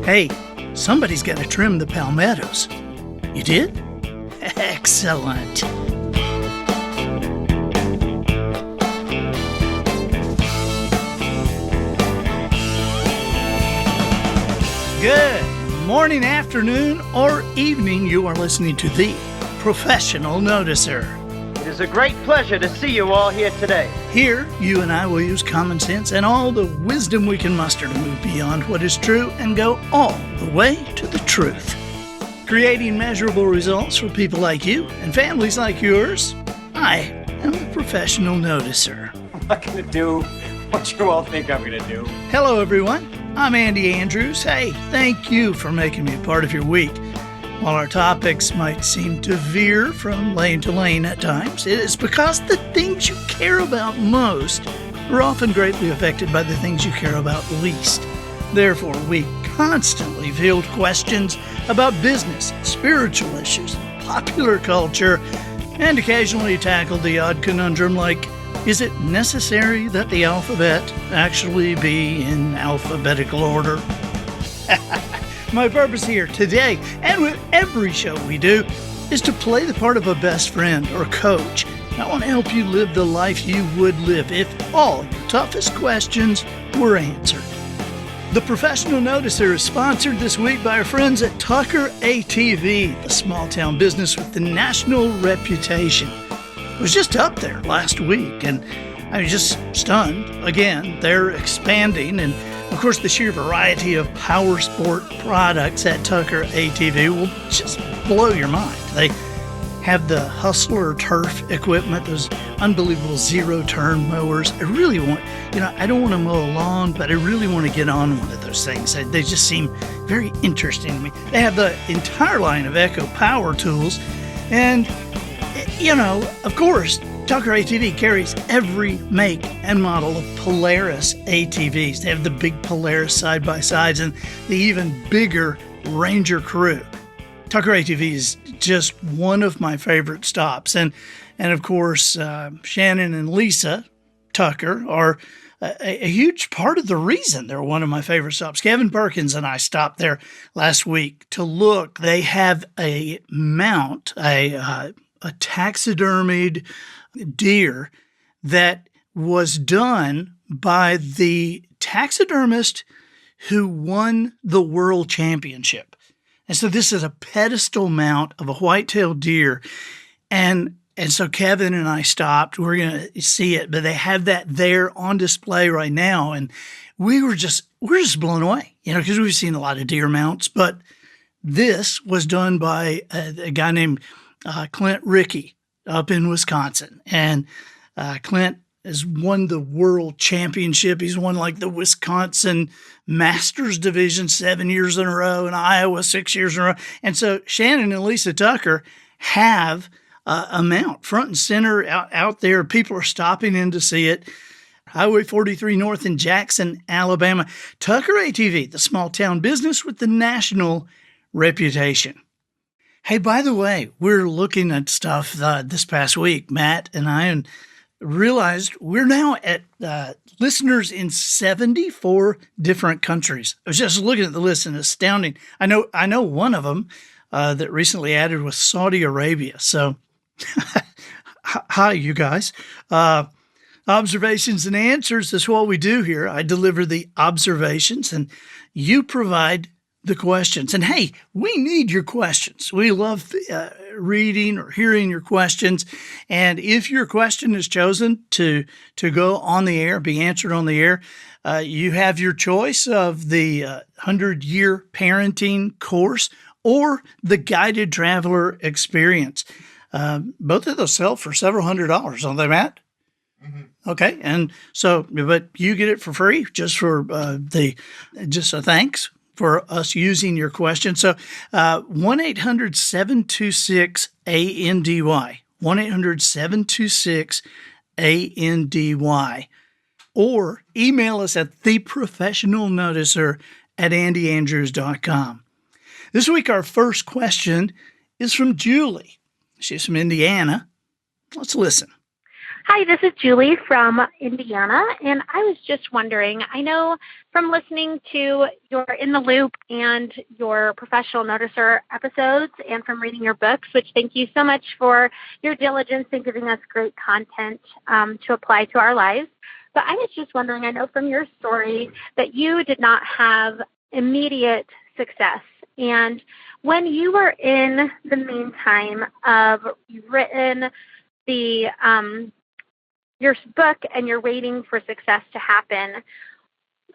Hey, somebody's got to trim the palmettos. You did? Excellent. Good morning, afternoon, or evening. You are listening to The Professional Noticer. It is a great pleasure to see you all here today. Here, you and I will use common sense and all the wisdom we can muster to move beyond what is true and go all the way to the truth. Creating measurable results for people like you and families like yours, I am the Professional Noticer. I'm not going to do what you all think I'm going to do. Hello, everyone. I'm Andy Andrews. Hey, thank you for making me a part of your week. While our topics might seem to veer from lane to lane at times, it is because the things you care about most are often greatly affected by the things you care about least. Therefore, we constantly field questions about business, spiritual issues, popular culture, and occasionally tackle the odd conundrum like, is it necessary that the alphabet actually be in alphabetical order? My purpose here today, and with every show we do, is to play the part of a best friend or coach. I want to help you live the life you would live if all your toughest questions were answered. The Professional Noticer is sponsored this week by our friends at Tucker ATV, the small-town business with the national reputation. I was just up there last week, and I was just stunned. Again, they're expanding, and of course, the sheer variety of power sport products at Tucker ATV will just blow your mind. They have the Hustler turf equipment, those unbelievable zero-turn mowers. I really want, I don't want to mow a lawn, but I really want to get on one of those things. They just seem very interesting to me. They have the entire line of Echo power tools, and, of course, Tucker ATV carries every make and model of Polaris ATVs. They have the big Polaris side-by-sides and the even bigger Ranger Crew. Tucker ATV is just one of my favorite stops. And of course, Shannon and Lisa Tucker are a huge part of the reason they're one of my favorite stops. Kevin Perkins and I stopped there last week to look. They have a mount, a taxidermied deer that was done by the taxidermist who won the world championship. And so this is a pedestal mount of a white-tailed deer. And so Kevin and I stopped. We're going to see it, but they have that there on display right now. And we're just blown away, because we've seen a lot of deer mounts, but this was done by a guy named Clint Rickey up in Wisconsin. And Clint has won the world championship. He's won like the Wisconsin Masters Division 7 years in a row and Iowa 6 years in a row. And so Shannon and Lisa Tucker have a mount front and center out there. People are stopping in to see it. Highway 43 North in Jackson, Alabama. Tucker ATV, the small town business with the national reputation. Hey, by the way, we're looking at stuff this past week, Matt and I, and realized we're now at listeners in 74 different countries. I was just looking at the list and astounding. I know one of them that recently added was Saudi Arabia. So, hi, you guys. Observations and answers is what we do here. I deliver the observations and you provide the questions. And hey, we need your questions. We love reading or hearing your questions. And if your question is chosen to go on the air, be answered on the air, you have your choice of the 100-year parenting course or the guided traveler experience. Both of those sell for several $100s, don't they, Matt? Mm-hmm. Okay. And so, but you get it for free just for just a thanks for us using your question. So 1-800-726-ANDY, 1-800-726-ANDY, or email us at theprofessionalnoticer@andyandrews.com. This week, our first question is from Julie. She's from Indiana. Let's listen. Hi, this is Julie from Indiana, and I was just wondering, I know from listening to your In the Loop and your Professional Noticer episodes and from reading your books, which thank you so much for your diligence in giving us great content to apply to our lives. But I was just wondering, I know from your story that you did not have immediate success. And when you were in the meantime of you've written the your book and you're waiting for success to happen,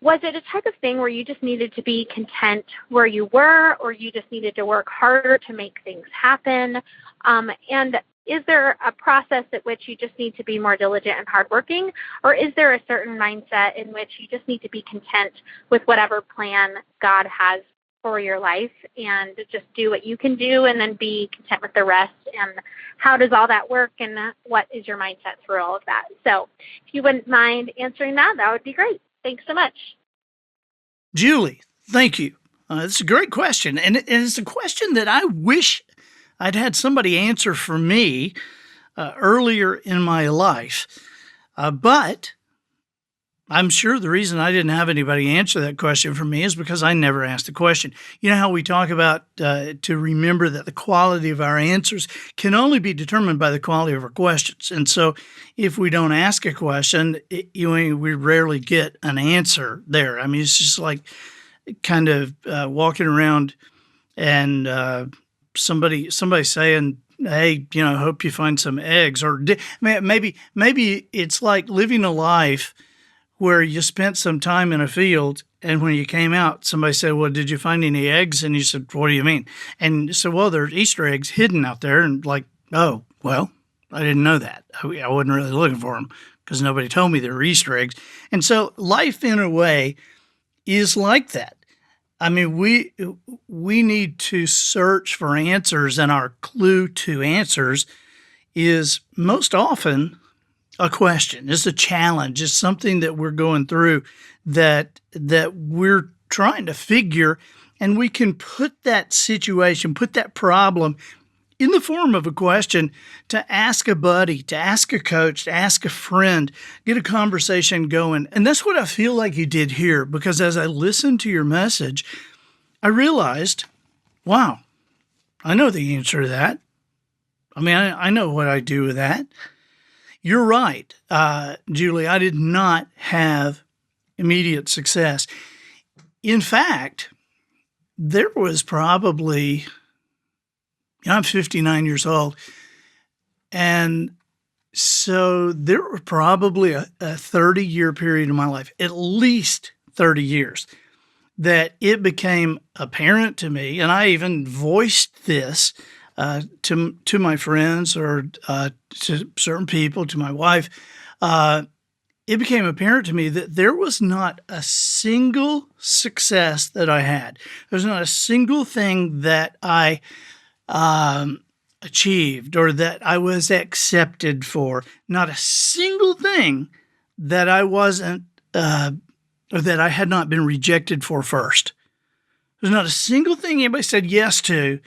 was it a type of thing where you just needed to be content where you were, or you just needed to work harder to make things happen? And is there a process at which you just need to be more diligent and hardworking, or is there a certain mindset in which you just need to be content with whatever plan God has for your life and just do what you can do and then be content with the rest? And how does all that work, and what is your mindset through all of that? So if you wouldn't mind answering that, that would be great. Thanks so much. Julie, thank you. It's a great question. And it's a question that I wish I'd had somebody answer for me earlier in my life. But I'm sure the reason I didn't have anybody answer that question for me is because I never asked the question. You know how we talk about to remember that the quality of our answers can only be determined by the quality of our questions. And so if we don't ask a question, we rarely get an answer there. I mean, it's just like kind of walking around and somebody saying, hey, hope you find some eggs. Or maybe it's like living a life where you spent some time in a field, and when you came out, somebody said, well, did you find any eggs? And you said, what do you mean? And so, well, there's Easter eggs hidden out there. And like, oh, well, I didn't know that. I wasn't really looking for them because nobody told me there were Easter eggs. And so life, in a way, is like that. I mean, we need to search for answers, and our clue to answers is most often a question. It's a challenge. It's something that we're going through that we're trying to figure, and we can put that situation, put that problem in the form of a question to ask a buddy, to ask a coach, to ask a friend, get a conversation going. And that's what I feel like you did here, because as I listened to your message, I realized, wow, I know the answer to that. I mean, I know what I do with that. You're right, Julie. I did not have immediate success. In fact, there was probably, I'm 59 years old, and so there were probably a 30-year period in my life, at least 30 years, that it became apparent to me, and I even voiced this to my friends or to certain people, to my wife, it became apparent to me that there was not a single success that I had. There's not a single thing that I achieved or that I was accepted for. Not a single thing that I wasn't, or that I had not been rejected for first. There's not a single thing anybody said yes to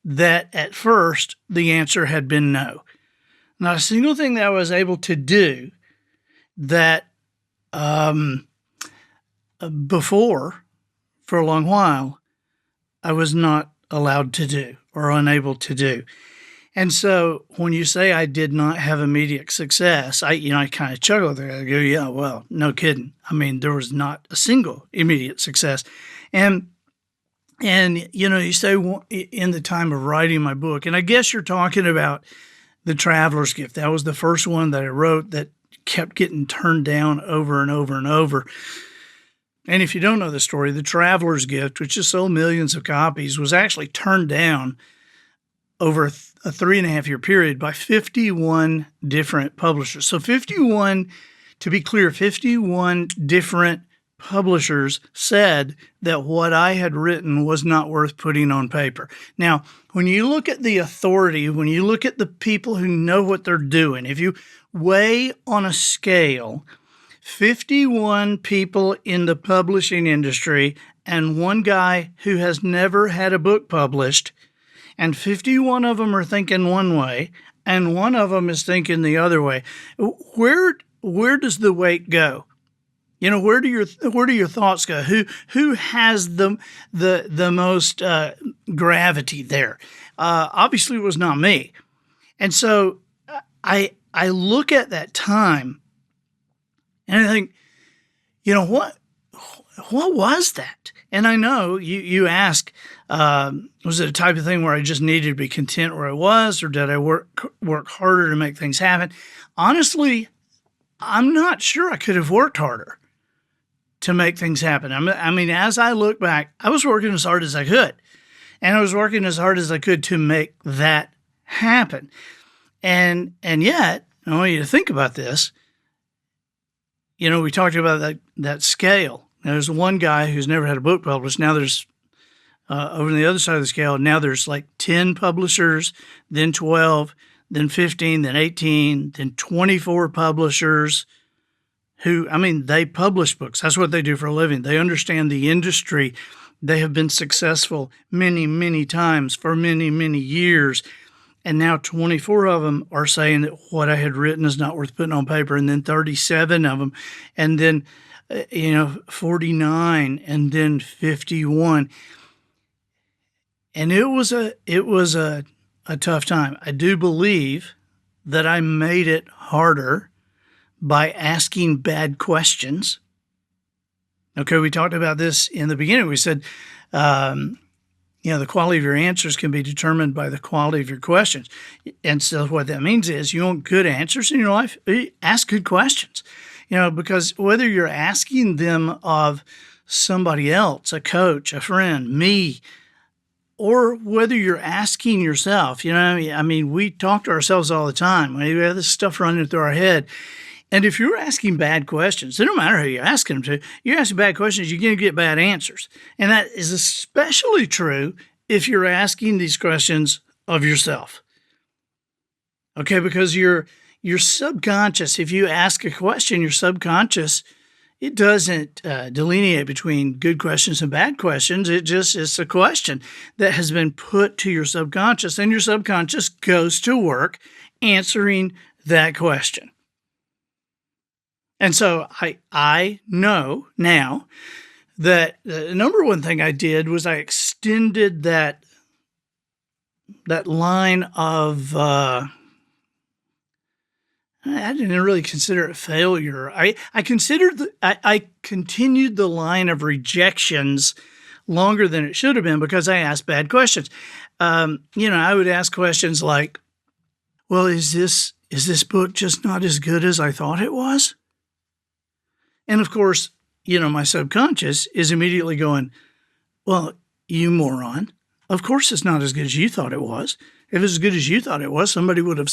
that at first the answer had been no. Not a single thing that I was able to do that before, for a long while, I was not allowed to do or unable to do. And so when you say I did not have immediate success, I kind of chuckle there. I go, yeah, well, no kidding. I mean, there was not a single immediate success. And you say in the time of writing my book, and I guess you're talking about The Traveler's Gift. That was the first one that I wrote that kept getting turned down over and over and over. And if you don't know the story, The Traveler's Gift, which just sold millions of copies, was actually turned down over a 3.5-year period by 51 different publishers. So 51, to be clear, 51 different publishers said that what I had written was not worth putting on paper. Now, when you look at the authority, when you look at the people who know what they're doing, if you weigh on a scale 51 people in the publishing industry and one guy who has never had a book published, and 51 of them are thinking one way, and one of them is thinking the other way. Where does the weight go? Where do your thoughts go? Who has the most gravity there? Obviously, it was not me. And so I look at that time, and I think, what was that? And I know you ask, was it a type of thing where I just needed to be content where I was, or did I work harder to make things happen? Honestly, I'm not sure I could have worked harder to make things happen. I mean, as I look back, I was working as hard as I could, and I was working as hard as I could to make that happen. And yet, I want you to think about this. We talked about that scale. Now, there's one guy who's never had a book published. Now there's, over on the other side of the scale, now there's like 10 publishers, then 12, then 15, then 18, then 24 publishers who, they publish books. That's what they do for a living. They understand the industry. They have been successful many, many times for many, many years. And now 24 of them are saying that what I had written is not worth putting on paper. And then 37 of them, and then, 49, and then 51. And it was a tough time. I do believe that I made it harder by asking bad questions. Okay, we talked about this in the beginning. We said, the quality of your answers can be determined by the quality of your questions. And so what that means is you want good answers in your life, ask good questions. Because whether you're asking them of somebody else, a coach, a friend, me, or whether you're asking yourself, we talk to ourselves all the time. We have this stuff running through our head. And if you're asking bad questions, it don't matter who you're asking them to, you're asking bad questions, you're going to get bad answers. And that is especially true if you're asking these questions of yourself. Okay, because your subconscious, if you ask a question, your subconscious, it doesn't delineate between good questions and bad questions. It's a question that has been put to your subconscious, and your subconscious goes to work answering that question. And so I know now that the number one thing I did was I extended that line of, I didn't really consider it failure. I continued the line of rejections longer than it should have been because I asked bad questions. I would ask questions like, well, is this book just not as good as I thought it was? And of course, my subconscious is immediately going, well, you moron. Of course it's not as good as you thought it was. If it's as good as you thought it was, somebody would have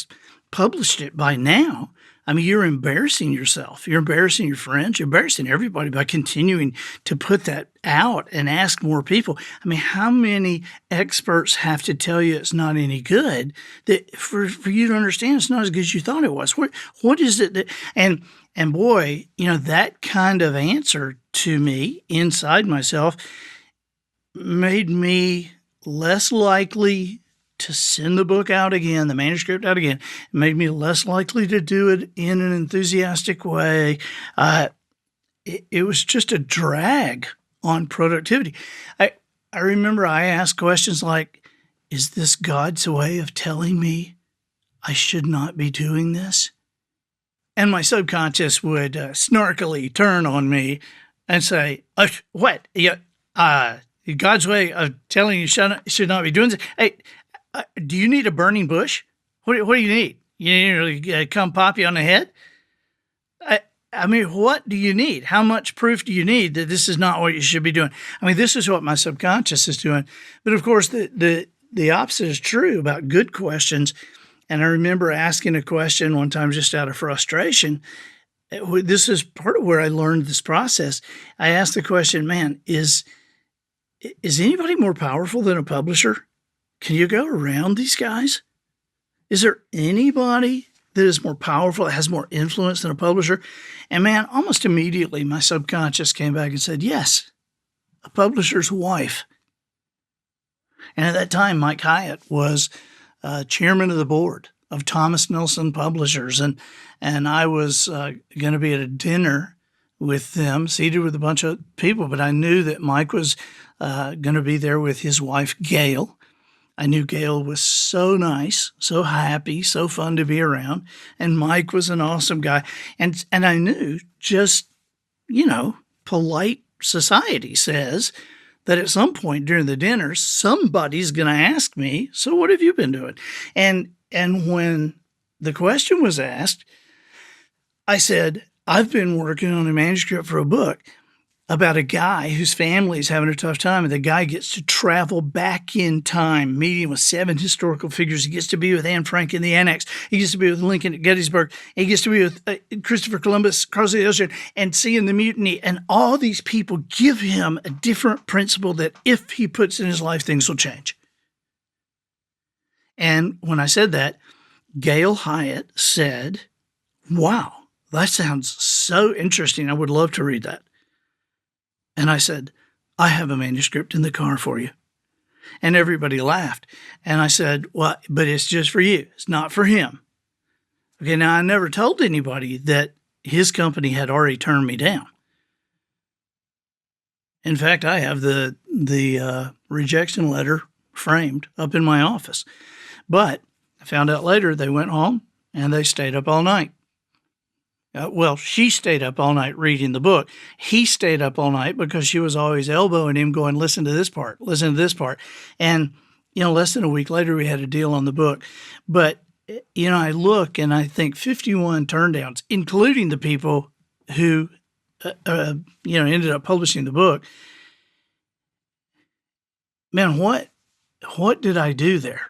published it by now. You're embarrassing yourself. You're embarrassing your friends. You're embarrassing everybody by continuing to put that out and ask more people. How many experts have to tell you it's not any good that for you to understand it's not as good as you thought it was? What is it that, and boy, that kind of answer to me inside myself made me less likely to send the book out again, the manuscript out again. It made me less likely to do it in an enthusiastic way. It was just a drag on productivity. I remember I asked questions like, is this God's way of telling me I should not be doing this? And my subconscious would snarkily turn on me and say, what? God's way of telling you should not be doing this? Hey, do you need a burning bush? What do you need? You need to come pop you on the head? What do you need? How much proof do you need that this is not what you should be doing? This is what my subconscious is doing. But of course, the opposite is true about good questions. And I remember asking a question one time just out of frustration. This is part of where I learned this process. I asked the question, man, is anybody more powerful than a publisher? Can you go around these guys? Is there anybody that is more powerful, that has more influence than a publisher? And man, almost immediately my subconscious came back and said, yes, a publisher's wife. And at that time, Mike Hyatt was chairman of the board of Thomas Nelson Publishers, and I was going to be at a dinner with them, seated with a bunch of people, but I knew that Mike was going to be there with his wife, Gail. I knew Gail was so nice, so happy, so fun to be around, and Mike was an awesome guy. And I knew just, polite society says that at some point during the dinner, somebody's going to ask me, so what have you been doing? And when the question was asked, I said, I've been working on a manuscript for a book about a guy whose family is having a tough time, and the guy gets to travel back in time, meeting with 7 historical figures. He gets to be with Anne Frank in the Annex. He gets to be with Lincoln at Gettysburg. He gets to be with Christopher Columbus, crossing the ocean, and seeing the mutiny. And all these people give him a different principle that if he puts in his life, things will change. And when I said that, Gail Hyatt said, wow, that sounds so interesting. I would love to read that. And I said, I have a manuscript in the car for you. And everybody laughed. And I said, well, but it's just for you. It's not for him. Okay, now I never told anybody that his company had already turned me down. In fact, I have the rejection letter framed up in my office. But I found out later they went home and they stayed up all night. She stayed up all night reading the book. He stayed up all night because she was always elbowing him going, listen to this part, listen to this part. And, less than a week later, we had a deal on the book. But, I look and I think 51 turndowns, including the people who, ended up publishing the book. Man, what did I do there?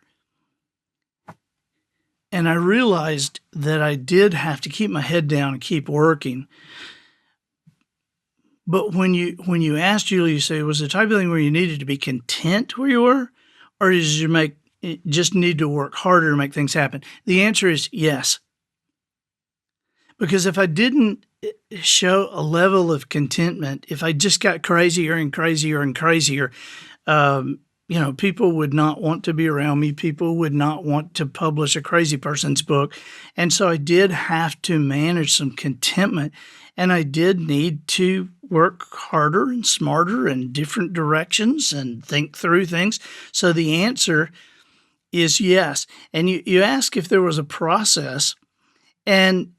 And I realized that I did have to keep my head down and keep working. But when you asked Julie, you say, was the type of thing where you needed to be content where you were? Or did you just need to work harder to make things happen? The answer is yes. Because if I didn't show a level of contentment, if I just got crazier and crazier and crazier, people would not want to be around me. People would not want to publish a crazy person's book. And so I did have to manage some contentment, and I did need to work harder and smarter in different directions and think through things. So the answer is yes. And you ask if there was a process, and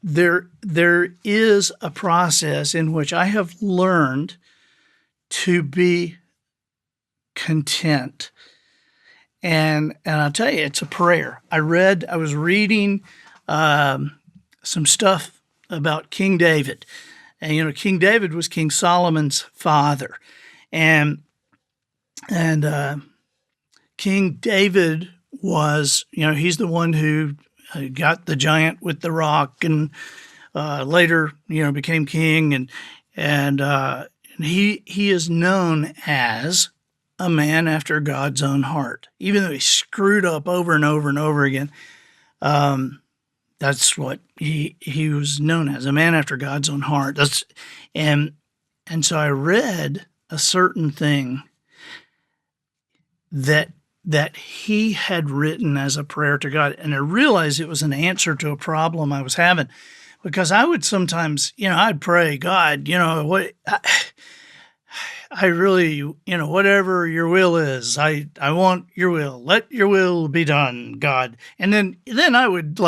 there is a process in which I have learned to be content. And I'll tell you, it's a prayer. I was reading some stuff about King David. And, King David was King Solomon's father. And King David was, he's the one who got the giant with the rock and later, became king. And he is known as a man after God's own heart, even though he screwed up over and over and over again. That's what he was known as, a man after God's own heart. And so I read a certain thing that he had written as a prayer to God, and I realized it was an answer to a problem I was having, because I would sometimes, I'd pray, God, I really, whatever your will is, I want your will. Let your will be done, God. And then I would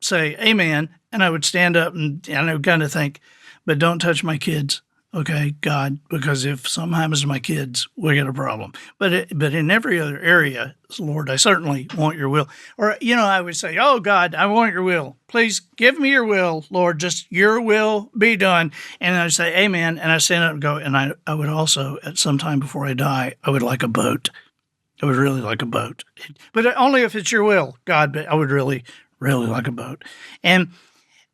say, amen. And I would stand up and I would kind of think, but don't touch my kids. Okay, God, because if something happens to my kids, we got a problem. But in every other area, Lord, I certainly want your will. Or, I would say, oh, God, I want your will. Please give me your will, Lord, just your will be done. And I'd say, amen. And I'd stand up and go, and I would also, at some time before I die, I would like a boat. I would really like a boat. But only if it's your will, God, but I would really, really like a boat. And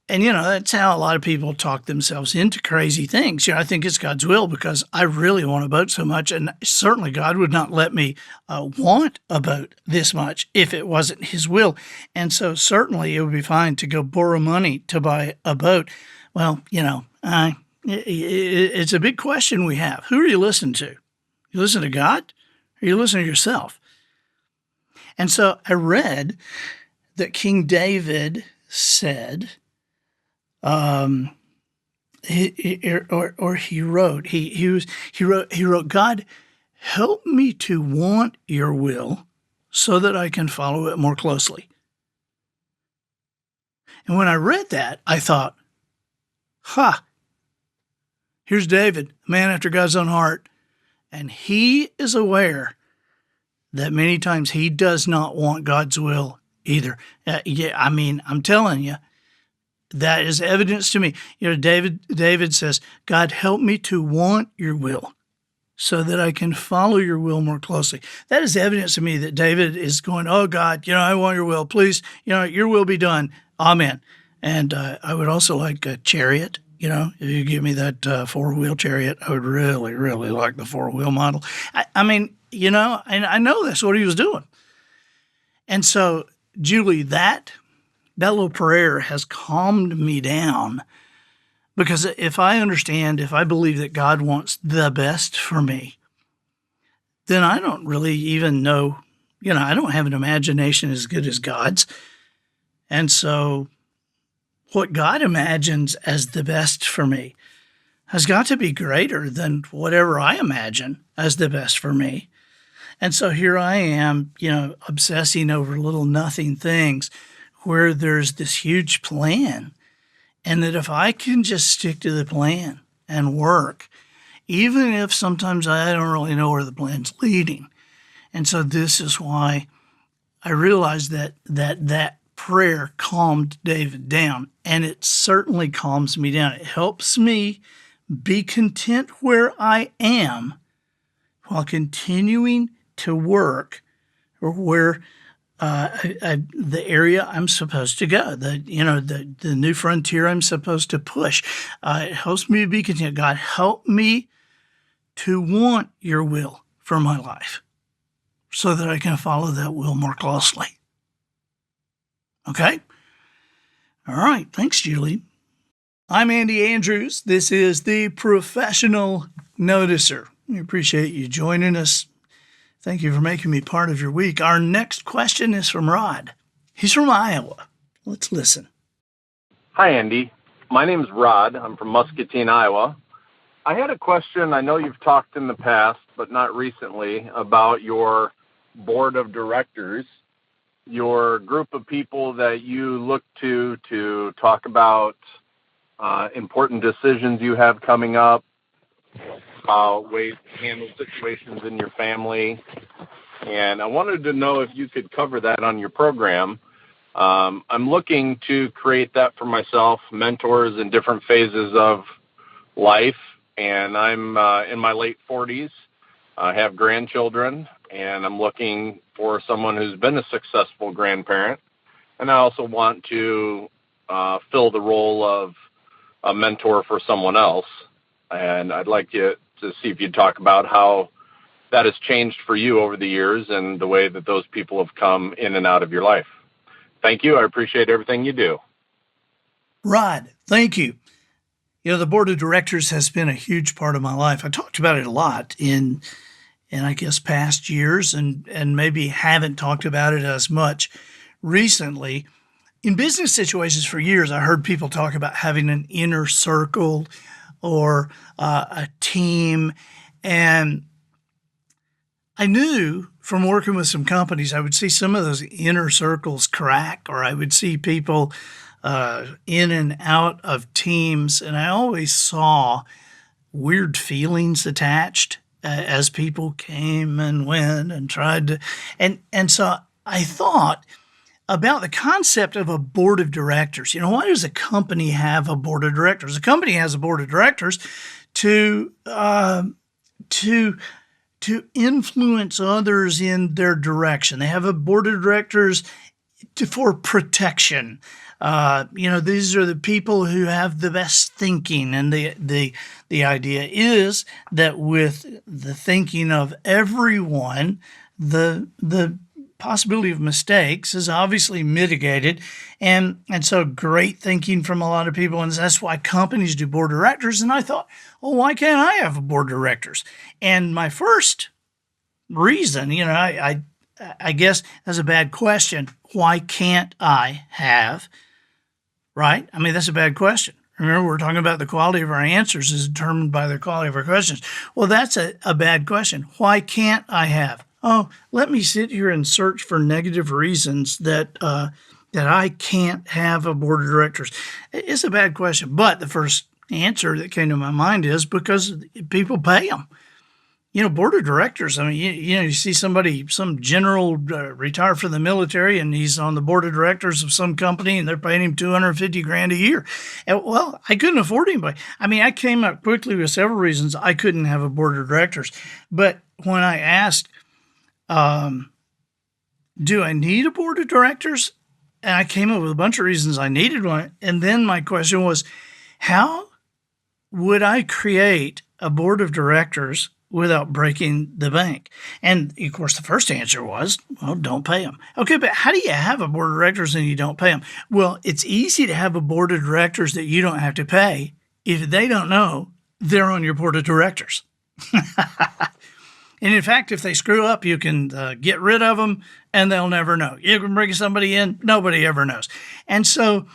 that's how a lot of people talk themselves into crazy things. I think it's God's will because I really want a boat so much. And certainly God would not let me want a boat this much if it wasn't his will. And so certainly it would be fine to go borrow money to buy a boat. Well, it's a big question we have. Who are you listening to? You listen to God or you listen to yourself? And so I read that King David said, he wrote, God, help me to want your will so that I can follow it more closely. And when I read that, I thought, here's David, a man after God's own heart, and he is aware that many times he does not want God's will either. I'm telling you, that is evidence to me. David says, God, help me to want your will so that I can follow your will more closely. That is evidence to me that David is going, oh God, I want your will. Please, your will be done. Amen. And I would also like a chariot. If you give me that four-wheel chariot, I would really, really like the four-wheel model. And I know that's what he was doing. And so, Julie, that little prayer has calmed me down, because if I believe that God wants the best for me, then I don't really even know, I don't have an imagination as good as God's. And so what God imagines as the best for me has got to be greater than whatever I imagine as the best for me. And so here I am, obsessing over little nothing things where there's this huge plan. And that if I can just stick to the plan and work, even if sometimes I don't really know where the plan's leading. And so this is why I realized that prayer calmed David down, and it certainly calms me down. It helps me be content where I am while continuing to work or where the area I'm supposed to go, the new frontier I'm supposed to push. It helps me to be content. God, help me to want your will for my life so that I can follow that will more closely. Okay? All right. Thanks, Julie. I'm Andy Andrews. This is the Professional Noticer. We appreciate you joining us. Thank you for making me part of your week. Our next question is from Rod. He's from Iowa. Let's listen. Hi, Andy. My name's Rod. I'm from Muscatine, Iowa. I had a question. I know you've talked in the past, but not recently, about your board of directors, your group of people that you look to talk about important decisions you have coming up, ways to handle situations in your family. And I wanted to know if you could cover that on your program. I'm looking to create that for myself, mentors in different phases of life. And I'm in my late 40s. I have grandchildren, and I'm looking for someone who's been a successful grandparent. And I also want to fill the role of a mentor for someone else. And I'd like you to see if you'd talk about how that has changed for you over the years and the way that those people have come in and out of your life. Thank you. I appreciate everything you do. Rod, thank you. The board of directors has been a huge part of my life. I talked about it a lot in I guess past years, and maybe haven't talked about it as much recently. In business situations for years, I heard people talk about having an inner circle or a team. And I knew from working with some companies, I would see some of those inner circles crack, or I would see people in and out of teams. And I always saw weird feelings attached as people came and went and tried to. And so I thought about the concept of a board of directors. Why does a company have a board of directors? A company has a board of directors to influence others in their direction. They have a board of directors for protection. These are the people who have the best thinking, and the idea is that with the thinking of everyone, the possibility of mistakes is obviously mitigated, and so great thinking from a lot of people, and that's why companies do board of directors. And I thought, why can't I have a board of directors? And my first reason, I I guess that's a bad question. Why can't I have, right? I mean, that's a bad question. Remember, we're talking about the quality of our answers is determined by the quality of our questions. Well, that's a bad question. Why can't I have? Oh, let me sit here and search for negative reasons that I can't have a board of directors. It's a bad question. But the first answer that came to my mind is because people pay them. Board of directors, I mean, you see somebody, some general retired from the military, and he's on the board of directors of some company, and they're paying him $250,000 a year. And, well, I couldn't afford anybody. I mean, I came up quickly with several reasons I couldn't have a board of directors. But when I asked, do I need a board of directors? And I came up with a bunch of reasons I needed one. And then my question was, how would I create a board of directors without breaking the bank? And of course, the first answer was, well, don't pay them. Okay, but how do you have a board of directors and you don't pay them? Well, it's easy to have a board of directors that you don't have to pay if they don't know they're on your board of directors. And in fact, if they screw up, you can get rid of them and they'll never know. You can bring somebody in, nobody ever knows. And so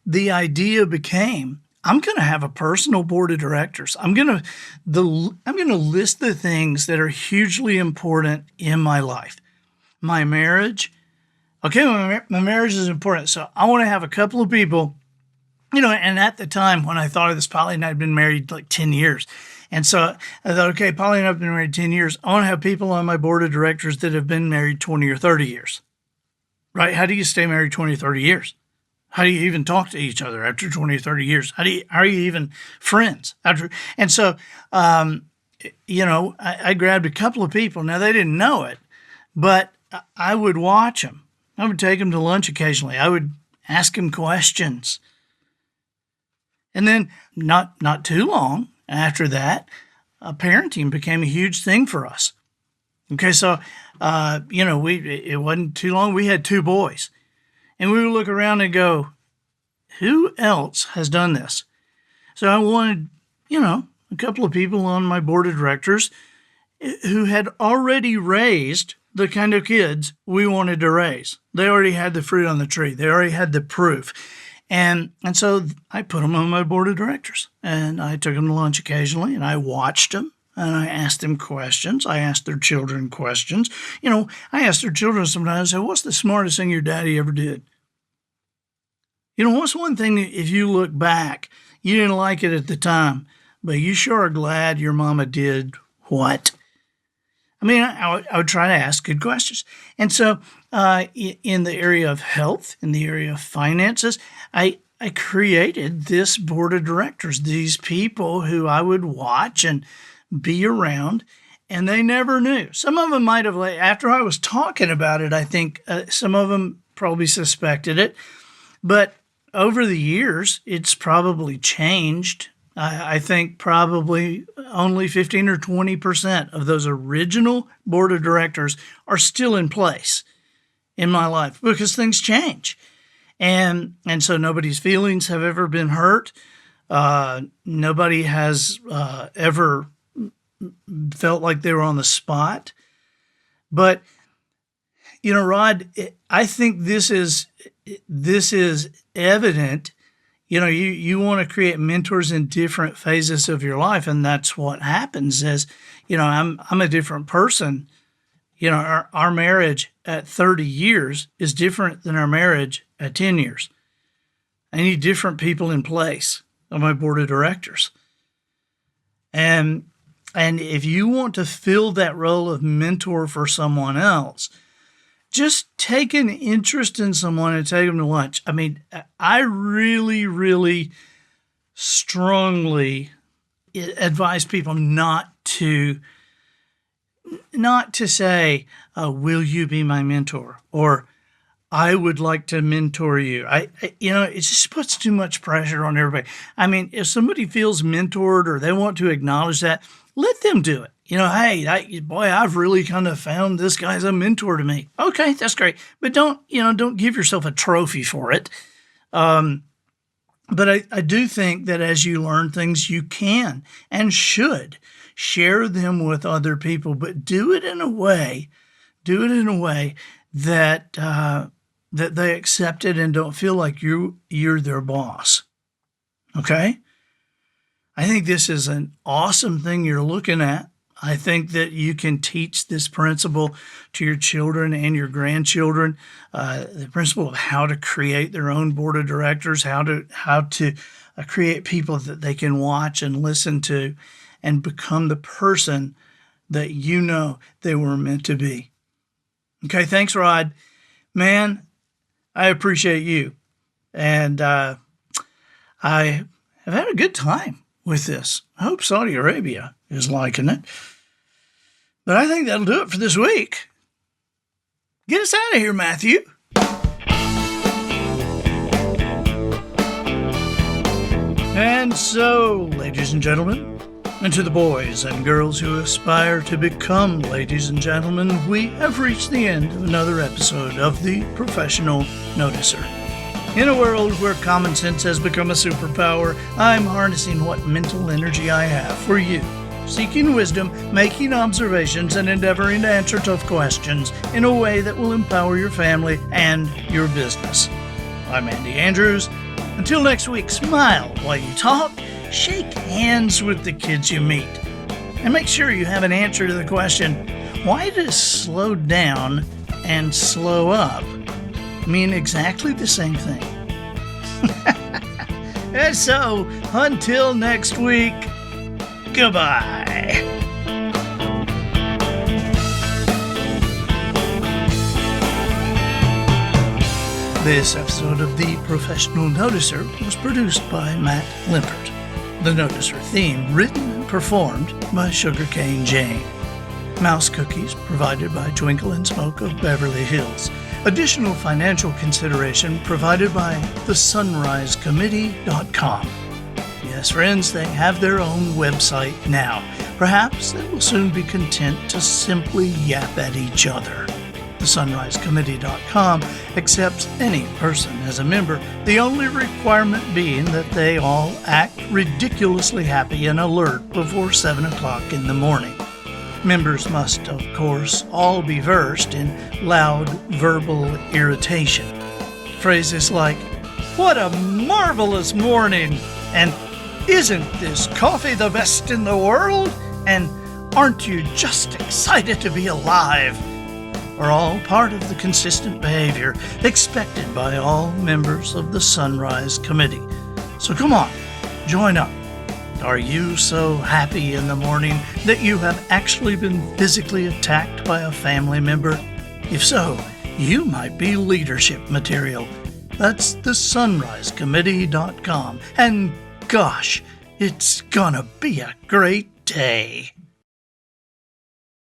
the idea became, I'm going to have a personal board of directors. I'm going to list the things that are hugely important in my life. My marriage. Okay, my marriage is important. So I want to have a couple of people, and at the time when I thought of this, Polly and I had been married like 10 years. And so I thought, okay, Polly and I have been married 10 years. I want to have people on my board of directors that have been married 20 or 30 years, right? How do you stay married 20 or 30 years? How do you even talk to each other after 20 or 30 years? How are you even friends after? And so, I grabbed a couple of people. Now, they didn't know it, but I would watch them. I would take them to lunch occasionally. I would ask them questions. And then not too long after that, parenting became a huge thing for us. Okay, so, it wasn't too long. We had 2 boys. And we would look around and go, who else has done this? So I wanted, a couple of people on my board of directors who had already raised the kind of kids we wanted to raise. They already had the fruit on the tree. They already had the proof. And so I put them on my board of directors. And I took them to lunch occasionally, and I watched them. And I asked them questions. I asked their children questions. I asked their children sometimes, I said, what's the smartest thing your daddy ever did? What's one thing that if you look back, you didn't like it at the time, but you sure are glad your mama did what? I mean, I would try to ask good questions. And so in the area of health, in the area of finances, I created this board of directors, these people who I would watch and be around, and they never knew. Some of them might have, after I was talking about it, I think some of them probably suspected it, but over the years, it's probably changed. I think probably only 15 or 20% of those original board of directors are still in place in my life because things change. And so nobody's feelings have ever been hurt. Nobody has ever felt like they were on the spot. But, Rod, I think this is evident. You want to create mentors in different phases of your life, and that's what happens is, I'm a different person. Our marriage at 30 years is different than our marriage at 10 years. I need different people in place on my board of directors. And if you want to fill that role of mentor for someone else, just take an interest in someone and take them to lunch. I mean, I really, really strongly advise people not to say, will you be my mentor? Or I would like to mentor you. It just puts too much pressure on everybody. I mean, if somebody feels mentored or they want to acknowledge that, let them do it. Hey, I've really kind of found this guy's a mentor to me. Okay, that's great. But don't give yourself a trophy for it. But I do think that as you learn things, you can and should share them with other people, but do it in a way Do it in a way that that they accept it and don't feel like you're their boss. Okay? I think this is an awesome thing you're looking at. I think that you can teach this principle to your children and your grandchildren, the principle of how to create their own board of directors, how to create people that they can watch and listen to and become the person that you know they were meant to be. Okay, thanks, Rod. Man, I appreciate you. And I have had a good time with this. I hope Saudi Arabia is liking it. But I think that'll do it for this week. Get us out of here, Matthew. And so, ladies and gentlemen, and to the boys and girls who aspire to become ladies and gentlemen, we have reached the end of another episode of The Professional Noticer. In a world where common sense has become a superpower, I'm harnessing what mental energy I have for you, seeking wisdom, making observations, and endeavoring to answer tough questions in a way that will empower your family and your business. I'm Andy Andrews. Until next week, smile while you talk, shake hands with the kids you meet, and make sure you have an answer to the question, why does slow down and slow up mean exactly the same thing? And so, until next week, goodbye. This episode of The Professional Noticer was produced by Matt Limpert. The Noticer theme written and performed by Sugarcane Jane. Mouse cookies provided by Twinkle and Smoke of Beverly Hills. Additional financial consideration provided by thesunrisecommittee.com. Yes, friends, they have their own website now. Perhaps they will soon be content to simply yap at each other. thesunrisecommittee.com accepts any person as a member, the only requirement being that they all act ridiculously happy and alert before 7 o'clock in the morning. Members must, of course, all be versed in loud verbal irritation. Phrases like, "What a marvelous morning!" and "Isn't this coffee the best in the world?" and "Aren't you just excited to be alive?" are all part of the consistent behavior expected by all members of the Sunrise Committee. So come on, join up. Are you so happy in the morning that you have actually been physically attacked by a family member? If so, you might be leadership material. That's thesunrisecommittee.com. And gosh, it's gonna be a great day.